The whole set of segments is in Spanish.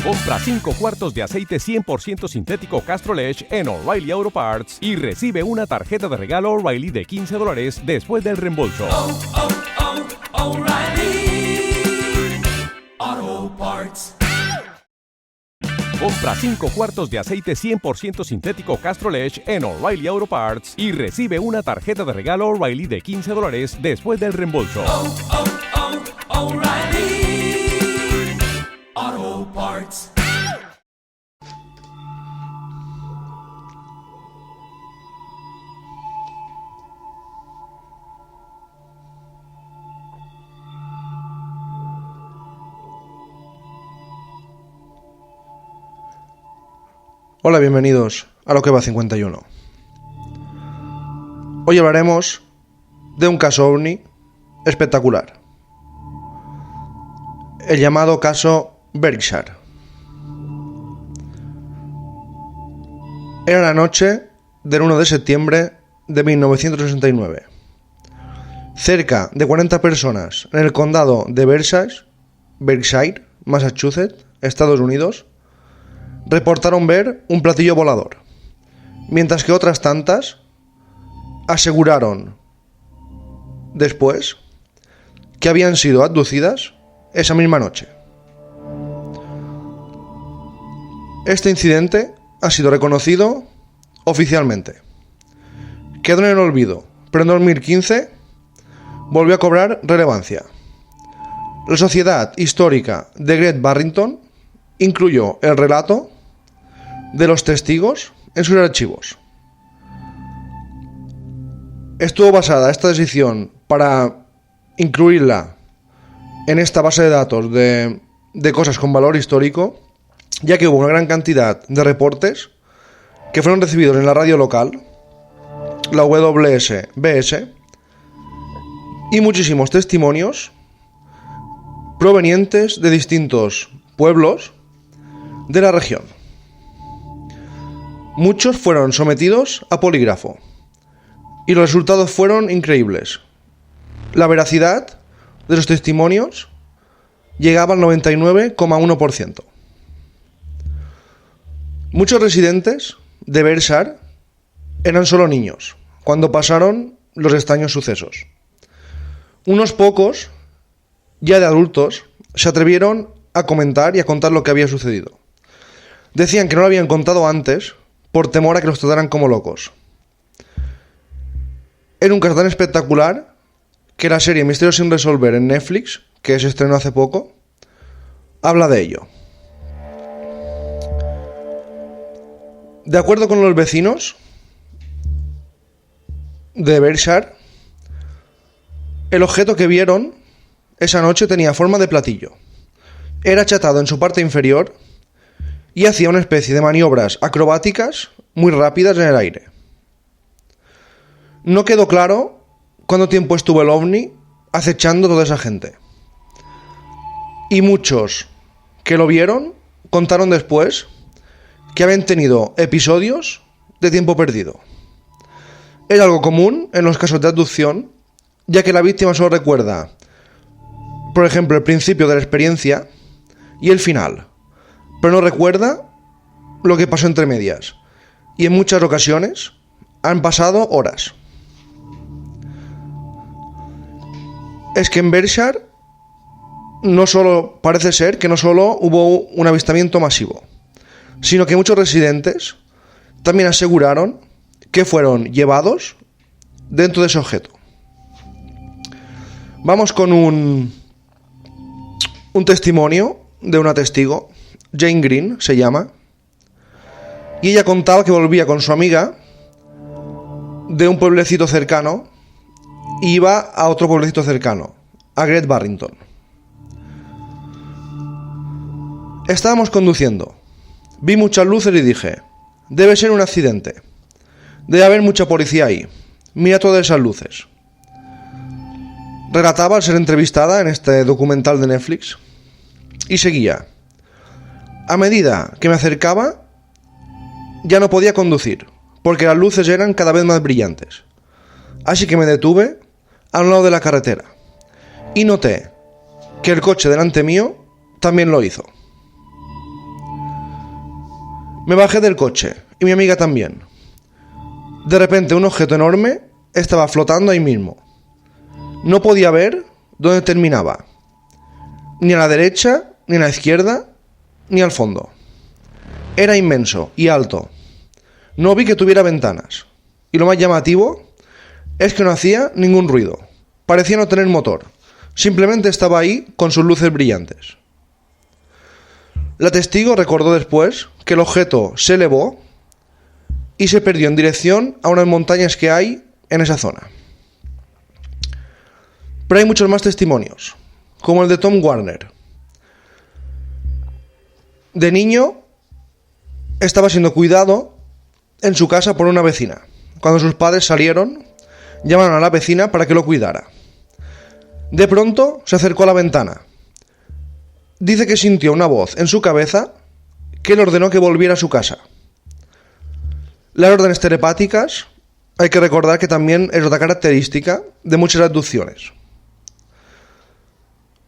Compra 5 cuartos de aceite 100% sintético Castrol Edge en O'Reilly Auto Parts y recibe una tarjeta de regalo O'Reilly de $15 después del reembolso. O'Reilly Auto Parts. Compra 5 cuartos de aceite 100% sintético Castrol Edge en O'Reilly Auto Parts y recibe una tarjeta de regalo O'Reilly de $15 después del reembolso. O'Reilly Auto Parts. Hola, bienvenidos a Lo que va 51. Hoy hablaremos de un caso ovni espectacular, el llamado caso Berkshire. Era la noche del 1 de septiembre de 1969. Cerca de 40 personas en el condado de Berkshire, Massachusetts, Estados Unidos, reportaron ver un platillo volador, mientras que otras tantas aseguraron después que habían sido abducidas esa misma noche. Este incidente ha sido reconocido oficialmente. Quedó en el olvido, pero en 2015 volvió a cobrar relevancia. La Sociedad Histórica de Great Barrington incluyó el relato de los testigos en sus archivos. Estuvo basada esta decisión para incluirla en esta base de datos de cosas con valor histórico, ya que hubo una gran cantidad de reportes que fueron recibidos en la radio local, la WSBS, y muchísimos testimonios provenientes de distintos pueblos de la región. Muchos fueron sometidos a polígrafo y los resultados fueron increíbles. La veracidad de los testimonios llegaba al 99,1%. Muchos residentes de Berkshire eran solo niños cuando pasaron los extraños sucesos. Unos pocos, ya de adultos, se atrevieron a comentar y a contar lo que había sucedido. Decían que no lo habían contado antes por temor a que los trataran como locos. Era un caso tan espectacular que la serie Misterios sin resolver en Netflix, que se estrenó hace poco, habla de ello. De acuerdo con los vecinos de Berkshire, el objeto que vieron esa noche tenía forma de platillo. Era achatado en su parte inferior y hacía una especie de maniobras acrobáticas muy rápidas en el aire. No quedó claro cuánto tiempo estuvo el ovni acechando a toda esa gente. Y muchos que lo vieron contaron después que habían tenido episodios de tiempo perdido. Es algo común en los casos de abducción, ya que la víctima solo recuerda, por ejemplo, el principio de la experiencia y el final, pero no recuerda lo que pasó entre medias, y en muchas ocasiones han pasado horas. Es que en Berkshire parece ser que no solo hubo un avistamiento masivo, sino que muchos residentes también aseguraron que fueron llevados dentro de ese objeto. Vamos con un testimonio de una testigo, Jane Green se llama, y ella contaba que volvía con su amiga de un pueblecito cercano y iba a otro pueblecito cercano, a Great Barrington. Estábamos conduciendo, vi muchas luces y dije, debe ser un accidente, debe haber mucha policía ahí, mira todas esas luces. Relataba al ser entrevistada en este documental de Netflix y seguía. A medida que me acercaba, ya no podía conducir, porque las luces eran cada vez más brillantes. Así que me detuve a un lado de la carretera y noté que el coche delante mío también lo hizo. Me bajé del coche y mi amiga también. De repente un objeto enorme estaba flotando ahí mismo. No podía ver dónde terminaba, ni a la derecha, ni a la izquierda, ni al fondo. Era inmenso y alto. No vi que tuviera ventanas. Y lo más llamativo es que no hacía ningún ruido. Parecía no tener motor. Simplemente estaba ahí con sus luces brillantes. La testigo recordó después que el objeto se elevó y se perdió en dirección a unas montañas que hay en esa zona. Pero hay muchos más testimonios, como el de Tom Warner. De niño estaba siendo cuidado en su casa por una vecina. Cuando sus padres salieron, llamaron a la vecina para que lo cuidara. De pronto se acercó a la ventana. Dice que sintió una voz en su cabeza que le ordenó que volviera a su casa. Las órdenes telepáticas hay que recordar que también es otra característica de muchas abducciones.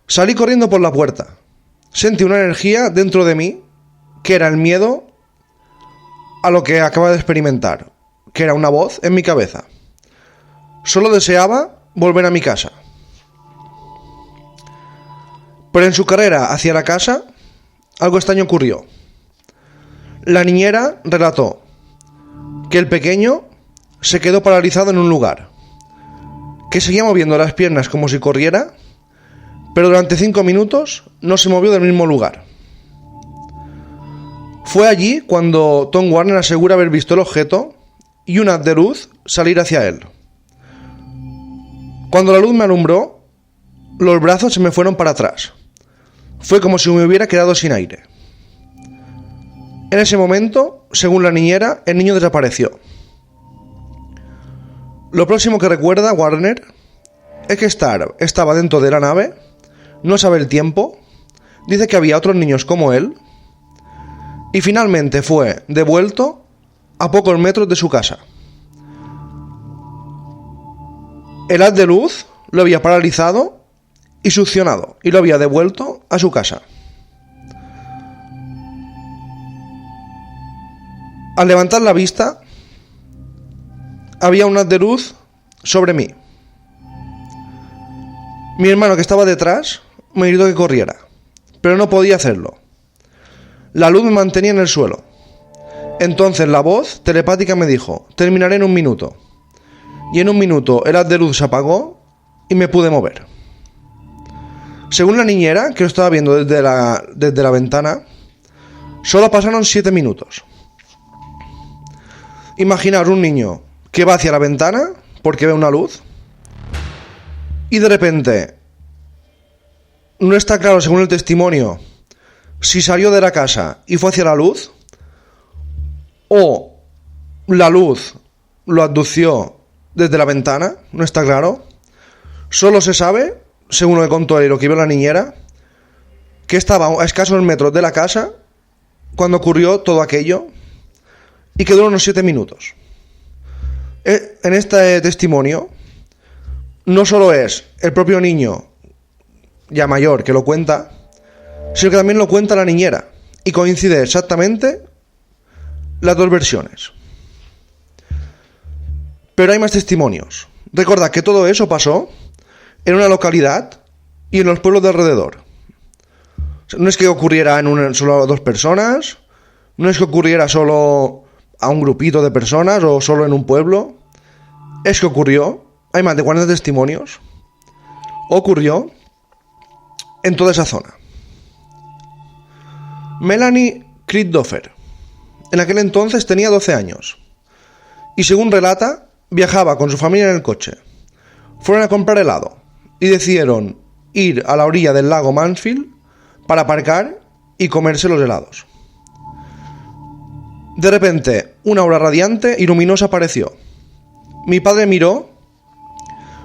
Salí corriendo por la puerta. Sentí una energía dentro de mí que era el miedo a lo que acaba de experimentar, que era una voz en mi cabeza. Solo deseaba volver a mi casa. Pero en su carrera hacia la casa, algo extraño ocurrió. La niñera relató que el pequeño se quedó paralizado en un lugar, que seguía moviendo las piernas como si corriera, pero durante 5 minutos no se movió del mismo lugar. Fue allí cuando Tom Warner asegura haber visto el objeto y un haz de luz salir hacia él. Cuando la luz me alumbró, los brazos se me fueron para atrás. Fue como si me hubiera quedado sin aire. En ese momento, según la niñera, el niño desapareció. Lo próximo que recuerda Warner es que estaba dentro de la nave, no sabe el tiempo, dice que había otros niños como él, y finalmente fue devuelto a pocos metros de su casa. El haz de luz lo había paralizado y succionado, y lo había devuelto a su casa. Al levantar la vista, había un haz de luz sobre mí. Mi hermano, que estaba detrás, me gritó que corriera, pero no podía hacerlo. La luz me mantenía en el suelo. Entonces la voz telepática me dijo: terminaré en 1 minuto. Y en 1 minuto el haz de luz se apagó y me pude mover. Según la niñera, que lo estaba viendo desde la ventana, solo pasaron 7 minutos. Imaginaos un niño que va hacia la ventana porque ve una luz y de repente no está claro, según el testimonio, si salió de la casa y fue hacia la luz o la luz lo abdució desde la ventana, no está claro. Solo se sabe, según lo que contó él y lo que vio la niñera, que estaba a escasos metros de la casa cuando ocurrió todo aquello y que duró unos 7 minutos. En este testimonio no solo es el propio niño ya mayor que lo cuenta, sino que también lo cuenta la niñera y coincide exactamente las dos versiones. Pero hay más testimonios. Recordad que todo eso pasó en una localidad y en los pueblos de alrededor. No es que ocurriera solo a 2 personas, no es que ocurriera solo a un grupito de personas o solo en un pueblo. Es que ocurrió, hay más de 40 testimonios, ocurrió en toda esa zona. Melanie Christopher, en aquel entonces tenía 12 años y, según relata, viajaba con su familia en el coche. Fueron a comprar helado y decidieron ir a la orilla del lago Mansfield para aparcar y comerse los helados. De repente, una aura radiante y luminosa apareció. Mi padre miró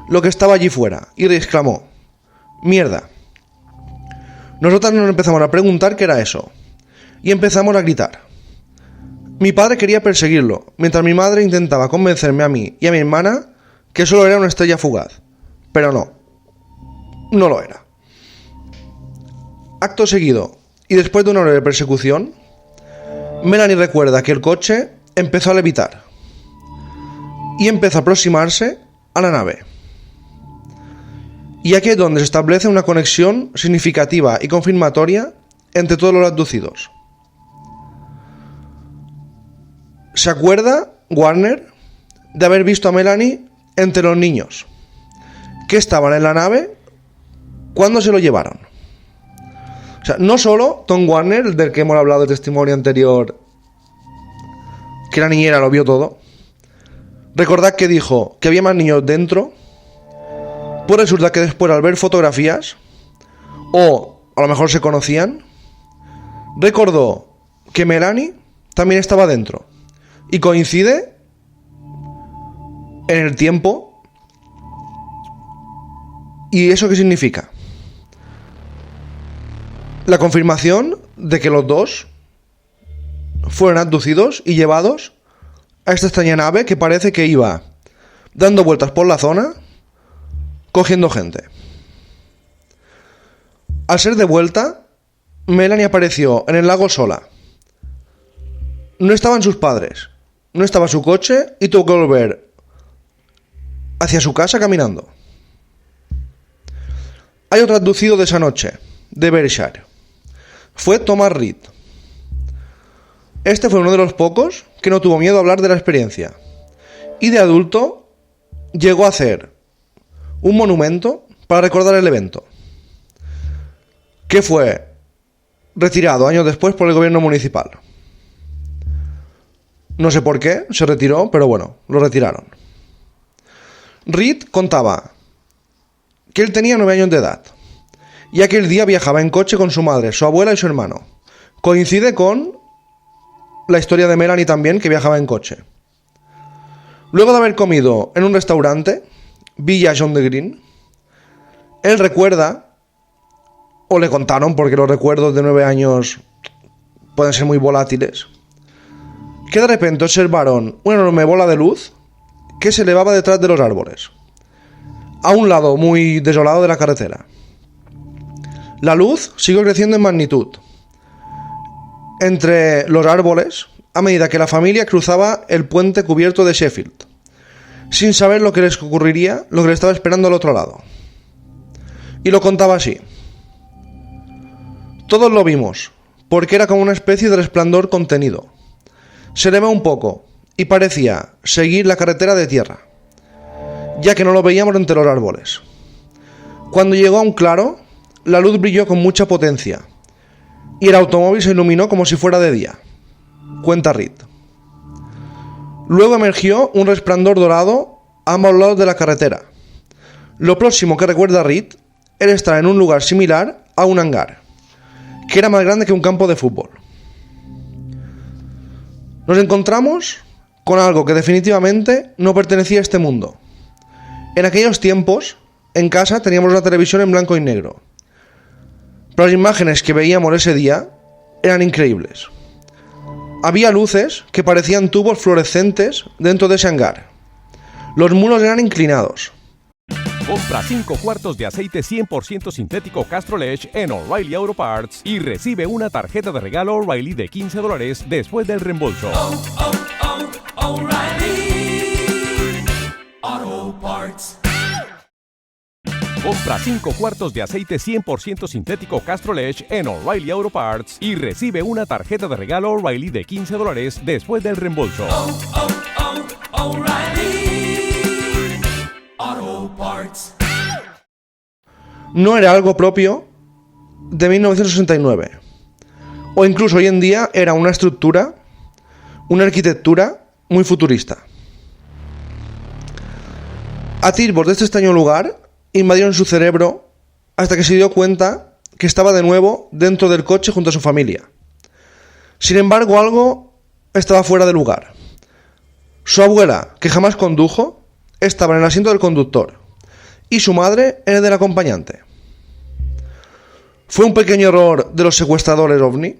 lo que estaba allí fuera y exclamó: ¡mierda! Nosotras nos empezamos a preguntar qué era eso y empezamos a gritar. Mi padre quería perseguirlo, mientras mi madre intentaba convencerme a mí y a mi hermana que solo era una estrella fugaz. Pero no lo era. Acto seguido, y después de una hora de persecución, Melanie recuerda que el coche empezó a levitar y empezó a aproximarse a la nave. Y aquí es donde se establece una conexión significativa y confirmatoria entre todos los abducidos. Se acuerda Warner de haber visto a Melanie entre los niños que estaban en la nave cuando se lo llevaron. O sea, no solo Tom Warner, del que hemos hablado del testimonio anterior, que la niñera lo vio todo. Recordad que dijo que había más niños dentro. Pues resulta que después, al ver fotografías, o a lo mejor se conocían, recordó que Melanie también estaba dentro. Y coincide en el tiempo. ¿Y eso qué significa? La confirmación de que los dos fueron abducidos y llevados a esta extraña nave que parece que iba dando vueltas por la zona, cogiendo gente. Al ser de vuelta, Melanie apareció en el lago sola. No estaban sus padres, no estaba su coche y tuvo que volver hacia su casa caminando. Hay otro abducido de esa noche, de Berkshire. Fue Thomas Reed. Este fue uno de los pocos que no tuvo miedo a hablar de la experiencia. Y de adulto llegó a hacer un monumento para recordar el evento, que fue retirado años después por el gobierno municipal. No sé por qué se retiró, pero bueno, lo retiraron. Reed contaba que él tenía 9 años de edad y aquel día viajaba en coche con su madre, su abuela y su hermano. Coincide con la historia de Melanie también, que viajaba en coche. Luego de haber comido en un restaurante, Village on the Green, él recuerda, o le contaron, porque los recuerdos de 9 años pueden ser muy volátiles, que de repente observaron una enorme bola de luz que se elevaba detrás de los árboles, a un lado muy desolado de la carretera. La luz siguió creciendo en magnitud entre los árboles a medida que la familia cruzaba el puente cubierto de Sheffield, sin saber lo que les ocurriría, lo que les estaba esperando al otro lado. Y lo contaba así: todos lo vimos, porque era como una especie de resplandor contenido. Se elevó un poco y parecía seguir la carretera de tierra, ya que no lo veíamos entre los árboles. Cuando llegó a un claro, la luz brilló con mucha potencia y el automóvil se iluminó como si fuera de día, cuenta Reed. Luego emergió un resplandor dorado a ambos lados de la carretera. Lo próximo que recuerda Reed era estar en un lugar similar a un hangar, que era más grande que un campo de fútbol. Nos encontramos con algo que definitivamente no pertenecía a este mundo. En aquellos tiempos, en casa teníamos una televisión en blanco y negro, pero las imágenes que veíamos ese día eran increíbles. Había luces que parecían tubos fluorescentes dentro de ese hangar. Los muros eran inclinados. Compra 5 cuartos de aceite 100% sintético Castrol Edge en O'Reilly Auto Parts y recibe una tarjeta de regalo O'Reilly de $15 después del reembolso. O'Reilly Auto Parts. Compra 5 cuartos de aceite 100% sintético Castrol Edge en O'Reilly Auto Parts y recibe una tarjeta de regalo O'Reilly de $15 después del reembolso. O'Reilly Auto Parts. No era algo propio de 1969, o incluso hoy en día era una estructura, una arquitectura muy futurista. Atisbos de este extraño lugar invadieron su cerebro hasta que se dio cuenta que estaba de nuevo dentro del coche junto a su familia. Sin embargo, algo estaba fuera de lugar. Su abuela, que jamás condujo, estaba en el asiento del conductor y su madre en el del acompañante. ¿Fue un pequeño error de los secuestradores OVNI?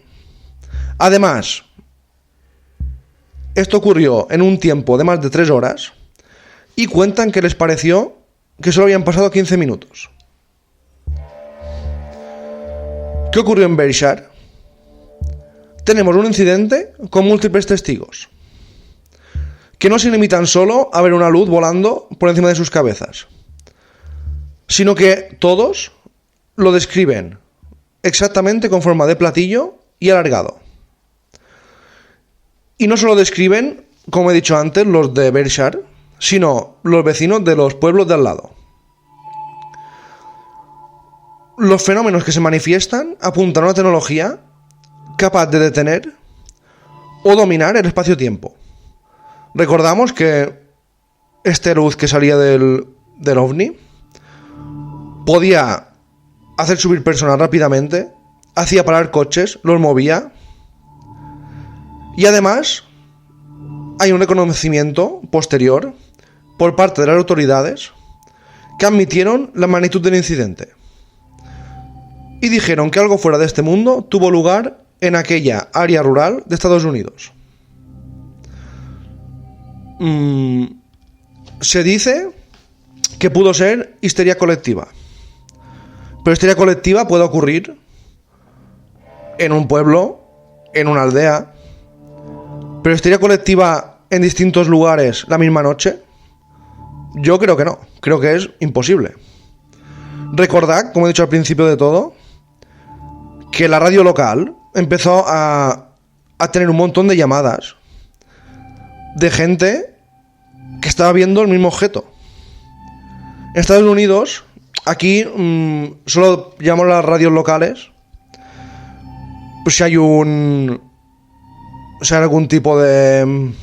Además, esto ocurrió en un tiempo de más de 3 horas y cuentan que les pareció que solo habían pasado 15 minutos. ¿Qué ocurrió en Berkshire? tenemos un incidente con múltiples testigos, que no se limitan solo a ver una luz volando por encima de sus cabezas, sino que todos lo describen exactamente con forma de platillo y alargado. Y no solo describen, como he dicho antes, los de Berkshire, sino los vecinos de los pueblos de al lado. Los fenómenos que se manifiestan apuntan a una tecnología capaz de detener o dominar el espacio-tiempo. Recordamos que esta luz que salía del ovni podía hacer subir personas rápidamente, hacía parar coches, los movía, y además hay un reconocimiento posterior por parte de las autoridades que admitieron la magnitud del incidente y dijeron que algo fuera de este mundo tuvo lugar en aquella área rural de Estados Unidos. Se dice que pudo ser histeria colectiva, pero histeria colectiva puede ocurrir en un pueblo, en una aldea, pero histeria colectiva en distintos lugares la misma noche, yo creo que no, creo que es imposible. Recordad, como he dicho al principio de todo, que la radio local empezó a tener un montón de llamadas de gente que estaba viendo el mismo objeto. En Estados Unidos, aquí solo llamamos las radios locales pues si hay algún tipo de,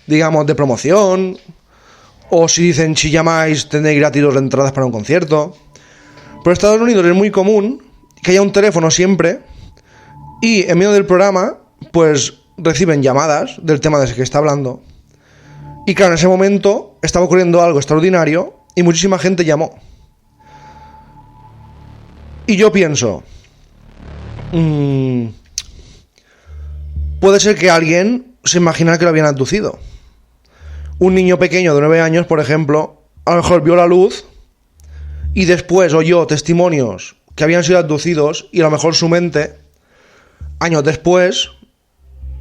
digamos, de promoción, o si dicen si llamáis tendréis gratis 2 entradas para un concierto. Pero en Estados Unidos es muy común que haya un teléfono siempre y en medio del programa pues reciben llamadas del tema de que está hablando. Y claro, en ese momento estaba ocurriendo algo extraordinario y muchísima gente llamó. Y yo pienso, puede ser que alguien se imaginara que lo habían abducido. Un niño pequeño de 9 años, por ejemplo, a lo mejor vio la luz y después oyó testimonios que habían sido abducidos y a lo mejor su mente, años después,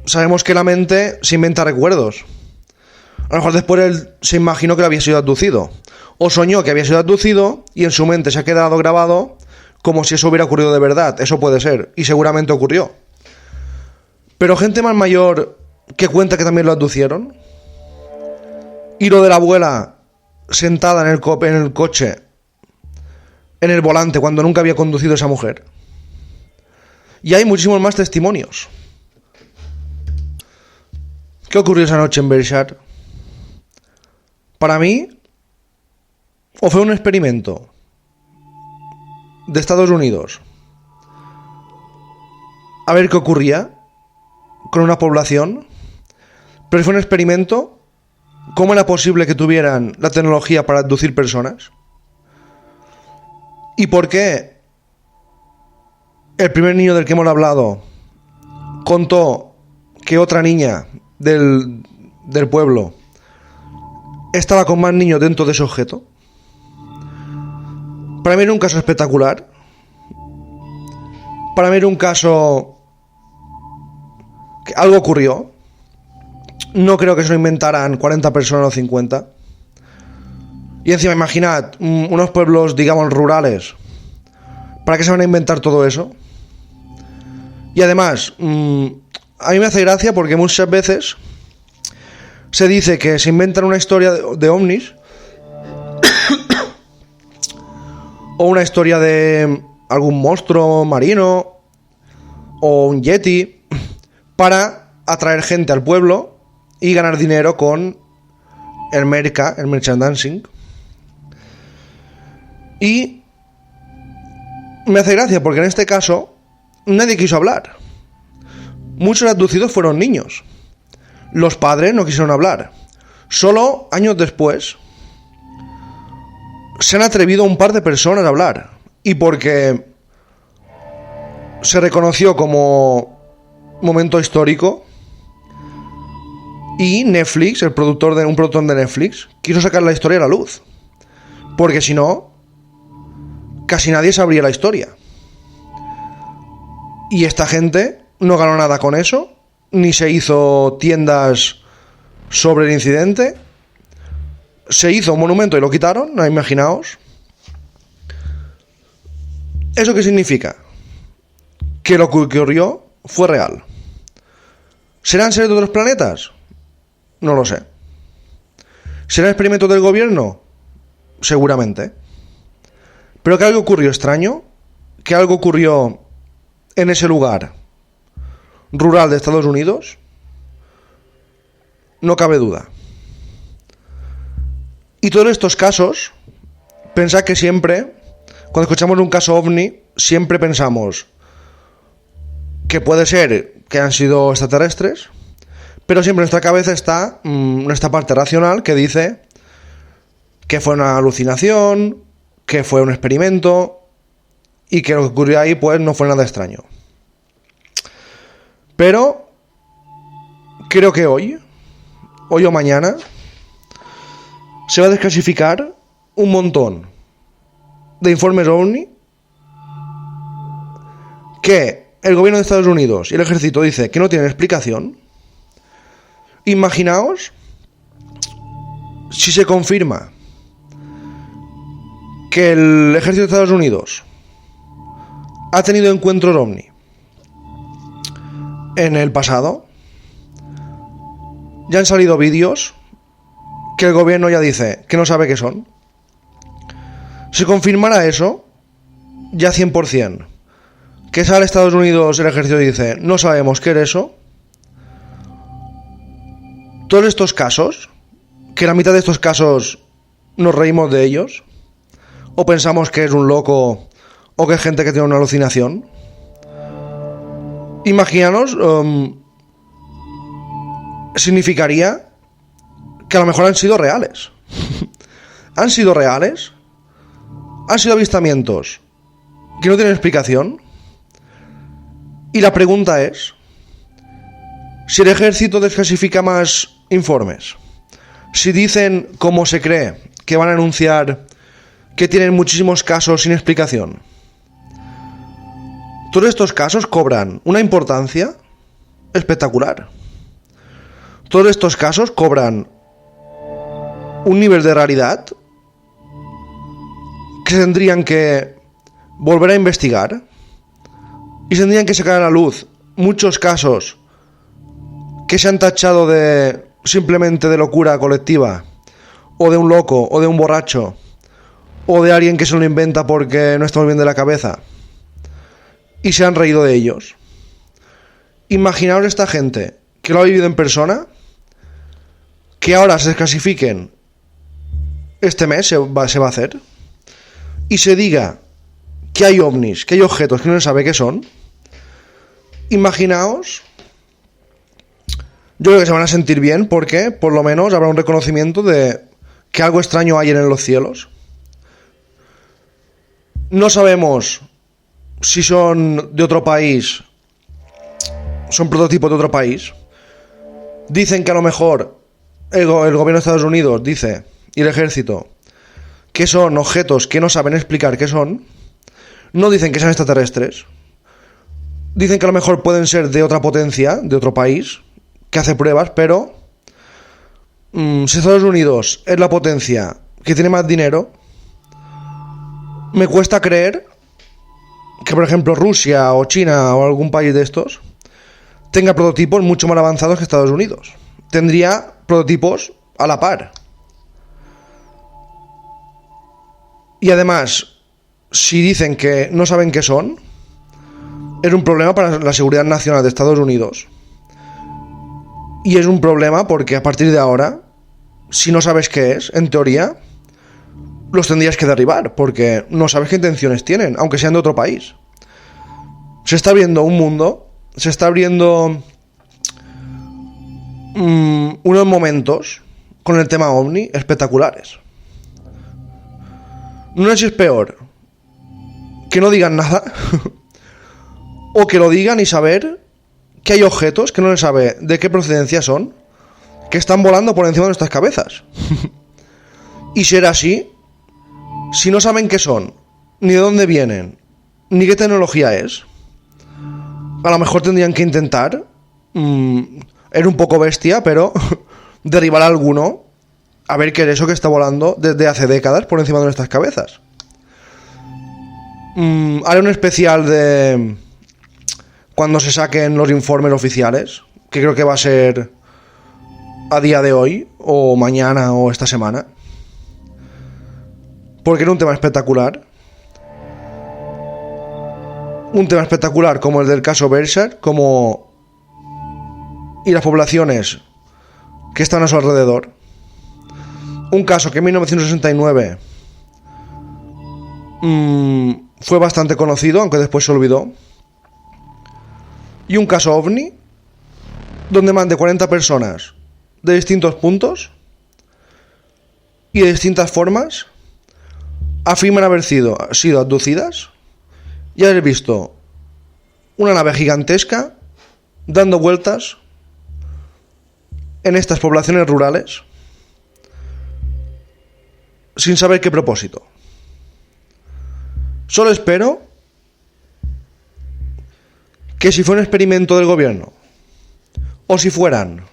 sabemos que la mente se inventa recuerdos. A lo mejor después él se imaginó que había sido abducido, o soñó que había sido abducido y en su mente se ha quedado grabado como si eso hubiera ocurrido de verdad. Eso puede ser, y seguramente ocurrió. Pero gente más mayor que cuenta que también lo abducieron, y lo de la abuela sentada en el coche, en el volante, cuando nunca había conducido esa mujer. Y hay muchísimos más testimonios. ¿Qué ocurrió esa noche en Berkshire? Para mí, o fue un experimento de Estados Unidos a ver qué ocurría con una población, pero fue un experimento. ¿Cómo era posible que tuvieran la tecnología para abducir personas? ¿Y por qué el primer niño del que hemos hablado contó que otra niña del pueblo estaba con más niños dentro de ese objeto? Para mí era un caso espectacular. Para mí era un caso que algo ocurrió. No creo que se lo inventaran 40 personas o 50. Y encima, imaginad, unos pueblos, digamos, rurales. ¿Para qué se van a inventar todo eso? Y además, a mí me hace gracia porque muchas veces se dice que se inventan una historia de ovnis o una historia de algún monstruo marino o un yeti para atraer gente al pueblo y ganar dinero con el merchandising. Y me hace gracia porque en este caso nadie quiso hablar. Muchos abducidos fueron niños. Los padres no quisieron hablar. Solo años después se han atrevido un par de personas a hablar. Y porque se reconoció como momento histórico, y Netflix, un productor de Netflix, quiso sacar la historia a la luz. Porque si no, casi nadie sabría la historia. Y esta gente no ganó nada con eso ni se hizo tiendas sobre el incidente. Se hizo un monumento y lo quitaron, imaginaos. ¿Eso qué significa? Que lo que ocurrió fue real. ¿Serán seres de otros planetas? No lo sé. ¿Será experimento del gobierno? Seguramente. Pero que algo ocurrió extraño, que algo ocurrió en ese lugar rural de Estados Unidos, no cabe duda. Y todos estos casos, pensad que siempre, cuando escuchamos un caso ovni, siempre pensamos que puede ser que han sido extraterrestres, pero siempre en nuestra cabeza está nuestra parte racional que dice que fue una alucinación, que fue un experimento y que lo que ocurrió ahí pues no fue nada extraño. Pero creo que hoy o mañana, se va a desclasificar un montón de informes OVNI que el gobierno de Estados Unidos y el ejército dice que no tienen explicación. Imaginaos si se confirma que el ejército de Estados Unidos ha tenido encuentros OVNI en el pasado. Ya han salido vídeos que el gobierno ya dice que no sabe qué son. Si confirmara eso, ya 100%, que sale Estados Unidos, el ejército dice, no sabemos qué es eso. Todos estos casos, que la mitad de estos casos nos reímos de ellos, o pensamos que es un loco, o que es gente que tiene una alucinación. Imaginaos, significaría que a lo mejor han sido reales. ¿Han sido reales? ¿Han sido avistamientos que no tienen explicación? Y la pregunta es, si el ejército desclasifica más informes, si dicen, como se cree, que van a anunciar que tienen muchísimos casos sin explicación, todos estos casos cobran una importancia espectacular. Todos estos casos cobran un nivel de raridad que tendrían que volver a investigar y tendrían que sacar a la luz muchos casos que se han tachado de simplemente de locura colectiva, o de un loco, o de un borracho, o de alguien que se lo inventa porque no estamos bien de la cabeza, y se han reído de ellos. Imaginaos esta gente que lo ha vivido en persona, que ahora se desclasifiquen, este mes se va a hacer, y se diga que hay ovnis, que hay objetos que no se sabe qué son. Imaginaos, yo creo que se van a sentir bien porque por lo menos habrá un reconocimiento de que algo extraño hay en los cielos. No sabemos si son de otro país, son prototipos de otro país. Dicen que a lo mejor el gobierno de Estados Unidos dice, y el ejército, que son objetos que no saben explicar qué son. No dicen que sean extraterrestres. Dicen que a lo mejor pueden ser de otra potencia, de otro país, que hace pruebas, pero si Estados Unidos es la potencia que tiene más dinero, me cuesta creer que, por ejemplo, Rusia o China o algún país de estos tenga prototipos mucho más avanzados que Estados Unidos. Tendría prototipos a la par. Y además, si dicen que no saben qué son, es un problema para la seguridad nacional de Estados Unidos. Y es un problema porque a partir de ahora, si no sabes qué es, en teoría, los tendrías que derribar, porque no sabes qué intenciones tienen, aunque sean de otro país. Se está abriendo un mundo, se está abriendo unos momentos con el tema OVNI espectaculares. No sé si es peor que no digan nada o que lo digan y saber que hay objetos que no se sabe de qué procedencia son, que están volando por encima de nuestras cabezas. Y será así, si no saben qué son, ni de dónde vienen, ni qué tecnología es, a lo mejor tendrían que intentar Era un poco bestia, pero derribar a alguno, a ver qué es eso que está volando desde hace décadas por encima de nuestras cabezas. Haré un especial de cuando se saquen los informes oficiales, que creo que va a ser a día de hoy, o mañana, o esta semana, porque era un tema espectacular. Un tema espectacular como el del caso Berkshire, y las poblaciones que están a su alrededor. Un caso que en 1969 fue bastante conocido, aunque después se olvidó. Y un caso OVNI, donde más de 40 personas de distintos puntos y de distintas formas afirman haber sido abducidas y haber visto una nave gigantesca dando vueltas en estas poblaciones rurales sin saber qué propósito. Solo espero que si fue un experimento del gobierno o si fueran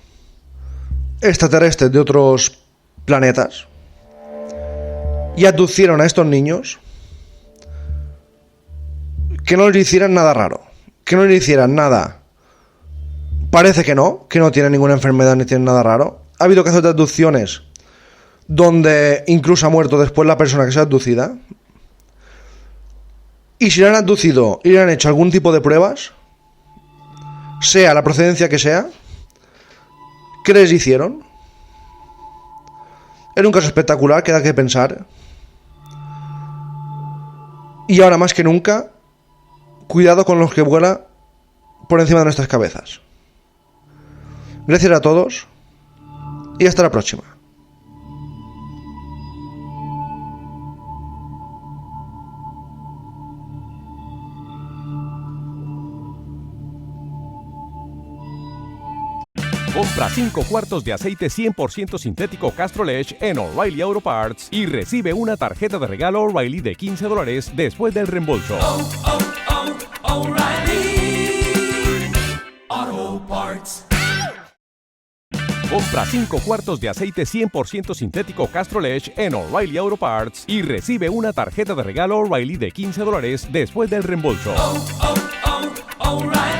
extraterrestres de otros planetas y abducieron a estos niños, que no les hicieran nada raro, que no les hicieran nada. Parece que no tienen ninguna enfermedad ni tienen nada raro. Ha habido casos de abducciones donde incluso ha muerto después la persona que se ha abducida. Y si le han abducido y le han hecho algún tipo de pruebas, sea la procedencia que sea, ¿qué les hicieron? Era un caso espectacular que da que pensar. Y ahora más que nunca, cuidado con los que vuelan por encima de nuestras cabezas. Gracias a todos y hasta la próxima. Compra 5 cuartos de aceite 100% sintético Castrol Edge en O'Reilly Auto Parts y recibe una tarjeta de regalo O'Reilly de $15 después del reembolso. O'Reilly Auto Parts. Compra 5 cuartos de aceite 100% sintético Castrol Edge en O'Reilly Auto Parts y recibe una tarjeta de regalo O'Reilly de $15 después del reembolso. O'Reilly